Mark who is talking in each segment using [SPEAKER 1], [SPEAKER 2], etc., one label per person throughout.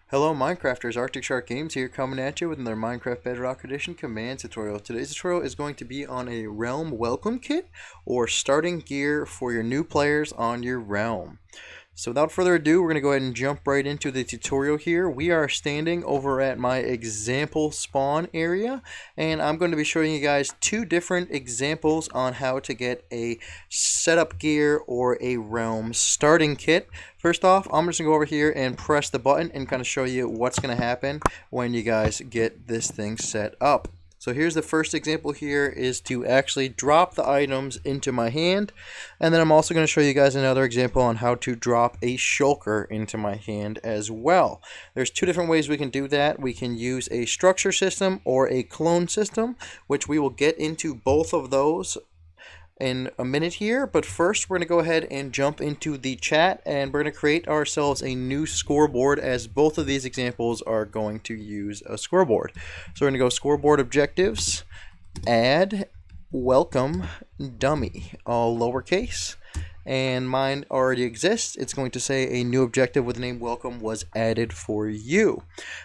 [SPEAKER 1] Hello Minecrafters, Arctic Shark Games here coming at you with another Minecraft Bedrock Edition command tutorial. Today's tutorial is going to be on a realm welcome kit or starting gear for your new players on your realm. So without further ado, we're going to go ahead and jump right into the tutorial here. We are standing over at my example spawn area, and I'm going to be showing you guys two different examples on how to get a setup gear or a realm starting kit. First off, I'm just going to go over here and press the button and kind of show you what's going to happen when you guys get this thing set up. So here's the first example here is to actually drop the items into my hand, and then I'm also going to show you guys another example on how to drop a shulker into my hand as well. There's two different ways we can do that. We can use a structure system or a clone system, which we will get into both of those in a minute here, but first we're going to go ahead and jump into the chat, and we're going to create ourselves a new scoreboard, as both of these examples are going to use a scoreboard. So we're going to go scoreboard objectives, add welcome dummy, all lowercase, and mine already exists. It's going to say a new objective with the name welcome was added for you.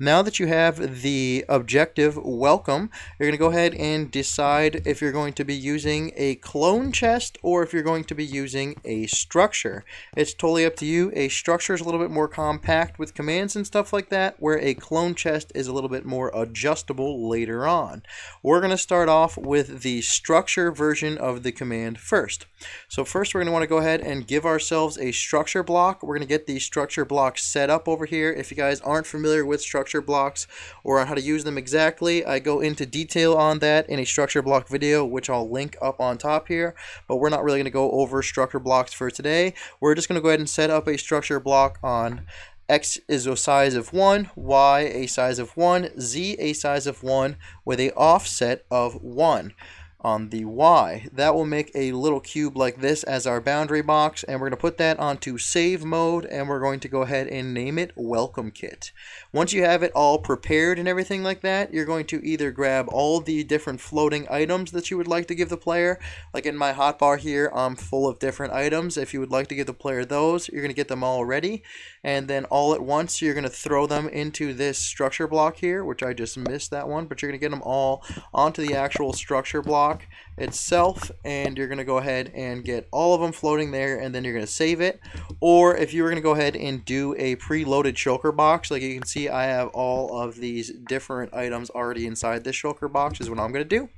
[SPEAKER 1] Now that you have the objective welcome, you're going to go ahead and decide if you're going to be using a clone chest or if you're going to be using a structure. It's totally up to you. A structure is a little bit more compact with commands and stuff like that, where a clone chest is a little bit more adjustable later on. We're going to start off with the structure version of the command first. So first we're going to want to go ahead and give ourselves a structure block. We're going to get the structure block set up over here. If you guys aren't familiar with structure blocks or on how to use them exactly, I go into detail on that in a structure block video, which I'll link up on top here, but we're not really going to go over structure blocks for today. We're just going to go ahead and set up a structure block on X is a size of 1, Y a size of 1, Z a size of 1 with a offset of 1. On the Y. That will make a little cube like this as our boundary box, and we're going to put that onto save mode, and we're going to go ahead and name it welcome kit. Once you have it all prepared and everything like that, you're going to either grab all the different floating items that you would like to give the player. Like in my hotbar here, I'm full of different items. If you would like to give the player those, you're going to get them all ready, and then all at once you're going to throw them into this structure block here, which I just missed that one, but you're going to get them all onto the actual structure block itself, and you're going to go ahead and get all of them floating there, and then you're going to save it. Or if you were going to go ahead and do a preloaded shulker box, like you can see I have all of these different items already inside this shulker box, is what I'm going to do.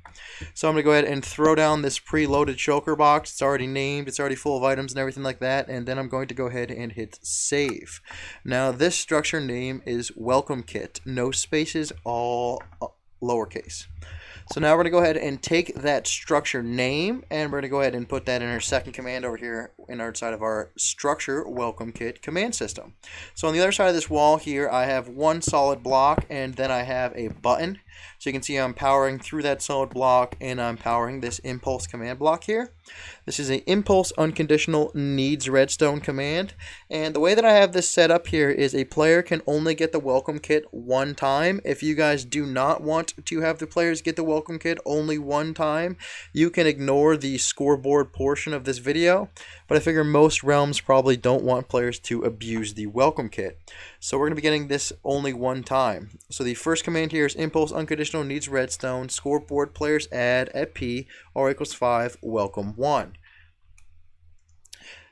[SPEAKER 1] So I'm going to go ahead and throw down this preloaded shulker box. It's already named, it's already full of items and everything like that, and then I'm going to go ahead and hit save. Now this structure name is welcome kit, no spaces, all lowercase. So now we're going to go ahead and take that structure name, and we're going to go ahead and put that in our second command over here in our side of our structure welcome kit command system. So on the other side of this wall here, I have one solid block, and then I have a button. So you can see I'm powering through that solid block, and I'm powering this impulse command block here. This is an impulse unconditional needs redstone command, and the way that I have this set up here is a player can only get the welcome kit one time. If you guys do not want to have the players get the welcome kit only one time, you can ignore the scoreboard portion of this video, but I figure most realms probably don't want players to abuse the welcome kit. So we're going to be getting this only one time. So the first command here is impulse unconditional needs redstone, scoreboard players add at P, R equals 5, welcome 1.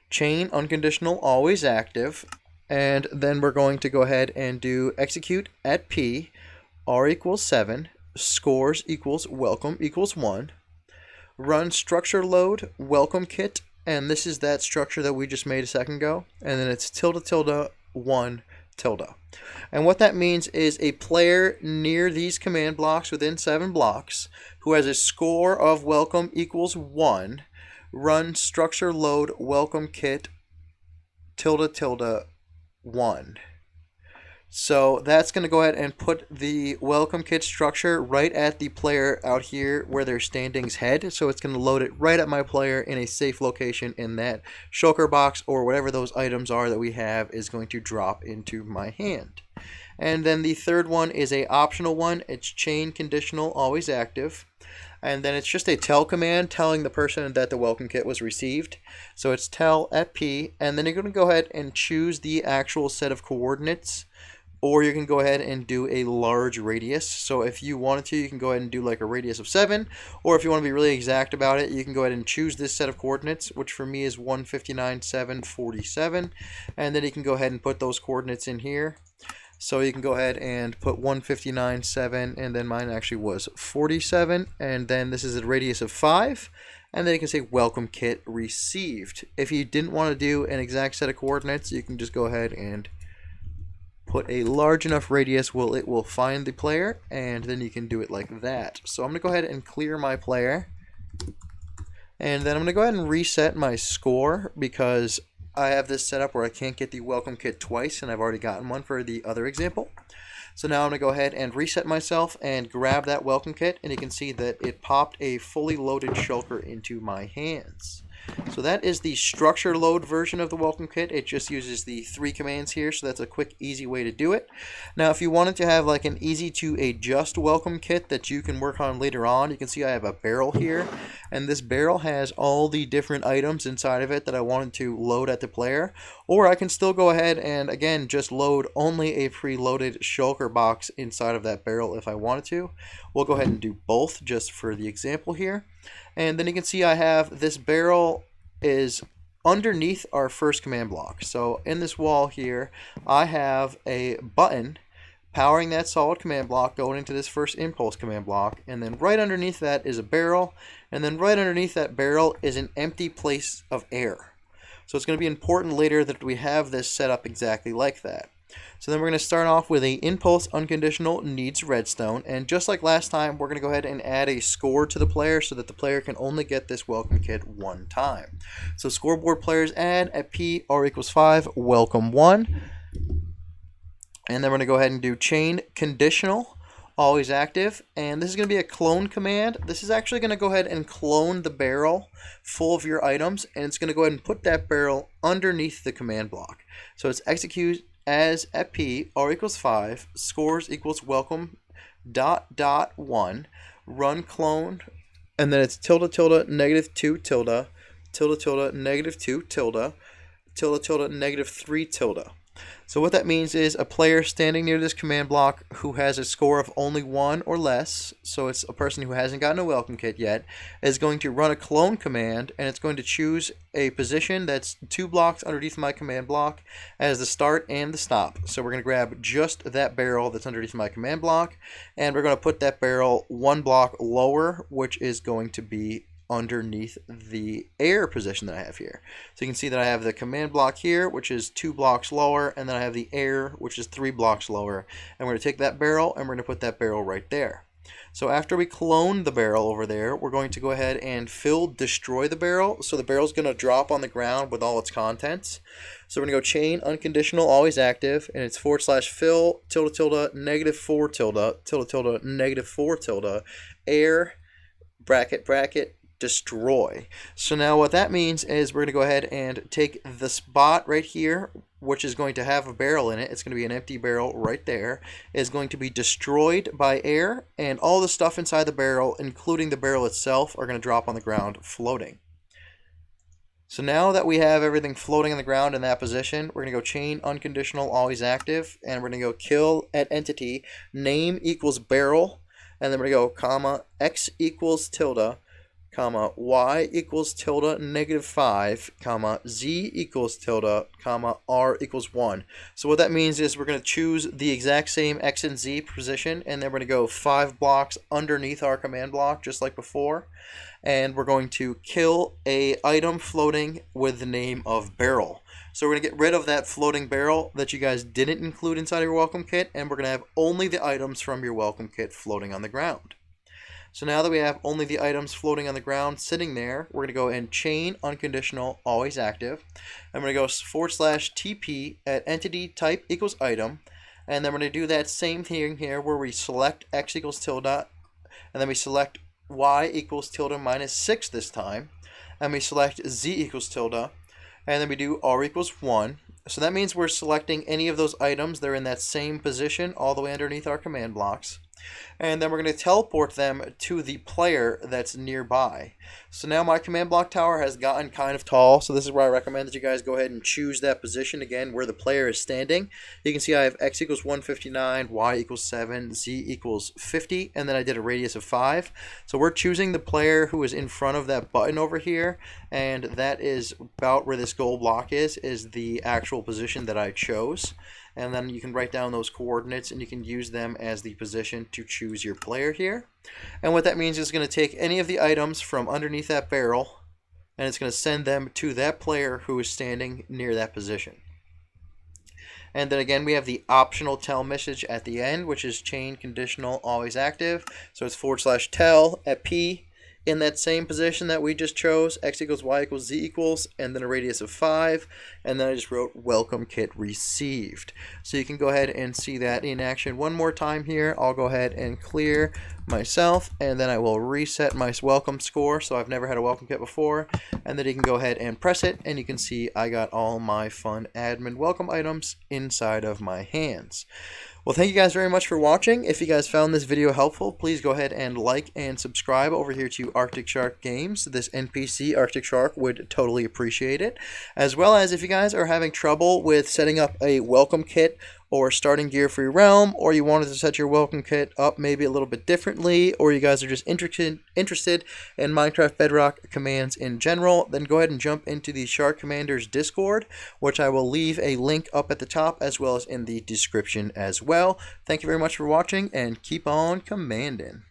[SPEAKER 1] Chain unconditional always active, and then we're going to go ahead and do execute at P, R equals 7, scores equals welcome equals 1, run structure load welcome kit, and this is that structure that we just made a second ago, and then it's tilde tilde 1 tilde. And what that means is a player near these command blocks within 7 blocks who has a score of welcome equals 1, run structure load welcome kit tilde tilde 1. So that's going to go ahead and put the welcome kit structure right at the player out here where their standing's head. So it's going to load it right at my player in a safe location in that shulker box, or whatever those items are that we have is going to drop into my hand. And then the third one is a optional one. It's chain conditional always active. And then it's just a tell command telling the person that the welcome kit was received. So it's tell at P, and then you're going to go ahead and choose the actual set of coordinates or you can go ahead and do a large radius. So if you wanted to, you can go ahead and do like a radius of 7, or if you want to be really exact about it, you can go ahead and choose this set of coordinates, which for me is 159, 747, and then you can go ahead and put those coordinates in here. So you can go ahead and put 159, 7, and then mine actually was 47, and then this is a radius of 5, and then you can say welcome kit received. If you didn't want to do an exact set of coordinates, you can just go ahead and put a large enough radius where it will find the player, and then you can do it like that. So I'm going to go ahead and clear my player, and then I'm going to go ahead and reset my score because I have this set up where I can't get the welcome kit twice, and I've already gotten one for the other example. So now I'm going to go ahead and reset myself and grab that welcome kit, and you can see that it popped a fully loaded shulker into my hands. So that is the structure load version of the welcome kit. It just uses the 3 commands here, so that's a quick, easy way to do it. Now, if you wanted to have like an easy to adjust welcome kit that you can work on later on, you can see I have a barrel here, and this barrel has all the different items inside of it that I wanted to load at the player. Or I can still go ahead and, again, just load only a preloaded shulker box inside of that barrel if I wanted to. We'll go ahead and do both just for the example here. And then you can see I have this barrel is underneath our first command block. So in this wall here, I have a button powering that solid command block going into this first impulse command block. And then right underneath that is a barrel. And then right underneath that barrel is an empty place of air. So it's going to be important later that we have this set up exactly like that. So then we're going to start off with a impulse unconditional needs redstone, and just like last time, we're going to go ahead and add a score to the player so that the player can only get this welcome kit one time. So scoreboard players add at P r equals 5 welcome 1, and then we're going to go ahead and do chain conditional always active, and this is going to be a clone command. This is actually going to go ahead and clone the barrel full of your items, and it's going to go ahead and put that barrel underneath the command block. So it's execute as at P r equals 5 scores equals welcome dot dot 1 run clone, and then it's tilde tilde negative 2 tilde tilde tilde negative 2 tilde tilde tilde negative 3 tilde. So what that means is a player standing near this command block who has a score of only 1 or less, so it's a person who hasn't gotten a welcome kit yet, is going to run a clone command, and it's going to choose a position that's 2 blocks underneath my command block as the start and the stop. So we're going to grab just that barrel that's underneath my command block, and we're going to put that barrel 1 block lower, which is going to be underneath the air position that I have here. So you can see that I have the command block here, which is 2 blocks lower, and then I have the air, which is 3 blocks lower. And we're going to take that barrel and we're going to put that barrel right there. So after we clone the barrel over there, we're going to go ahead and destroy the barrel. So the barrel's going to drop on the ground with all its contents. So we're going to go chain unconditional always active, and it's /fill tilde tilde negative 4 tilde tilde tilde negative 4 tilde air bracket bracket destroy. So now what that means is we're going to go ahead and take the spot right here, which is going to have a barrel in it. It's going to be an empty barrel right there. Is going to be destroyed by air, and all the stuff inside the barrel, including the barrel itself, are going to drop on the ground floating. So now that we have everything floating on the ground in that position, we're going to go chain unconditional always active, and we're going to go kill at entity name equals barrel, and then we're going to go comma x equals tilde comma y equals tilde negative 5 comma z equals tilde comma r equals 1. So what that means is we're going to choose the exact same x and z position, and then we're going to go 5 blocks underneath our command block just like before, and we're going to kill a item floating with the name of barrel. So we're going to get rid of that floating barrel that you guys didn't include inside of your welcome kit, and we're going to have only the items from your welcome kit floating on the ground. So now that we have only the items floating on the ground sitting there, we're going to go and chain unconditional always active. I'm going to go /TP at entity type equals item, and then we're going to do that same thing here where we select x equals tilde, and then we select y equals tilde minus 6 this time, and we select z equals tilde, and then we do r equals 1. So that means we're selecting any of those items that are in that same position all the way underneath our command blocks. And then we're going to teleport them to the player that's nearby. So now my command block tower has gotten kind of tall, so this is where I recommend that you guys go ahead and choose that position again where the player is standing. You can see I have x equals 159, y equals 7, z equals 50, and then I did a radius of 5. So we're choosing the player who is in front of that button over here, and that is about where this gold block is the actual position that I chose. And then you can write down those coordinates and you can use them as the position to choose your player here. And what that means is it's going to take any of the items from underneath that barrel and it's going to send them to that player who is standing near that position. And then again, we have the optional tell message at the end, which is chain conditional always active. So it's /tell at P in that same position that we just chose, x equals y equals z equals, and then a radius of 5, and then I just wrote welcome kit received. So you can go ahead and see that in action one more time here. I'll go ahead and clear myself, and then I will reset my welcome score, so I've never had a welcome kit before, and then you can go ahead and press it, and you can see I got all my fun admin welcome items inside of my hands. Well, thank you guys very much for watching. If you guys found this video helpful, please go ahead and like and subscribe over here to Arctic Shark Games. This NPC, Arctic Shark, would totally appreciate it. As well as if you guys are having trouble with setting up a welcome kit or starting gear for your realm, or you wanted to set your welcome kit up maybe a little bit differently, or you guys are just interested in Minecraft Bedrock commands in general, then go ahead and jump into the Shark Commanders Discord, which I will leave a link up at the top as well as in the description as well. Thank you very much for watching, and keep on commanding.